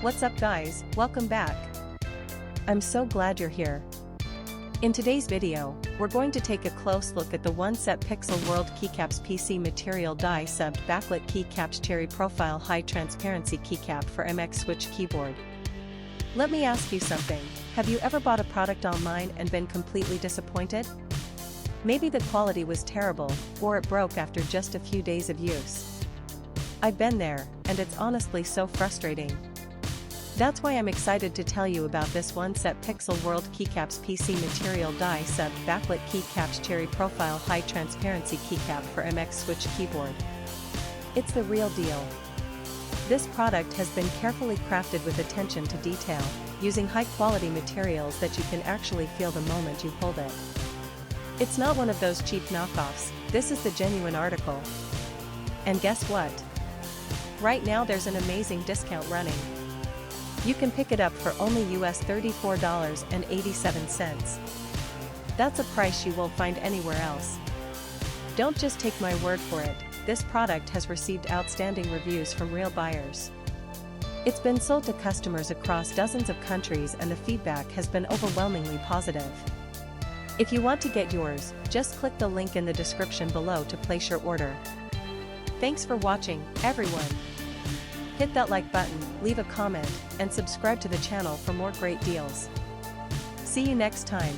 What's up guys, welcome back. I'm so glad you're here. In today's video, we're going to take a close look at the one-set Pixel World Keycaps PC material die subbed backlit Keycaps Cherry Profile High Transparency Keycap for MX Switch keyboard. Let me ask you something, have you ever bought a product online and been completely disappointed? Maybe the quality was terrible, or it broke after just a few days of use. I've been there, and it's honestly so frustrating. That's why I'm excited to tell you about this one-set Pixel World Keycaps PC material die subbed backlit Keycaps Cherry Profile High Transparency Keycap for MX Switch keyboard. It's the real deal. This product has been carefully crafted with attention to detail, using high-quality materials that you can actually feel the moment you hold it. It's not one of those cheap knockoffs, this is the genuine article. And guess what? Right now there's an amazing discount running. You can pick it up for only US $34.87. That's a price you won't find anywhere else. Don't just take my word for it, this product has received outstanding reviews from real buyers. It's been sold to customers across dozens of countries and the feedback has been overwhelmingly positive. If you want to get yours, just click the link in the description below to place your order. Thanks for watching, everyone. Hit that like button, leave a comment, and subscribe to the channel for more great deals. See you next time.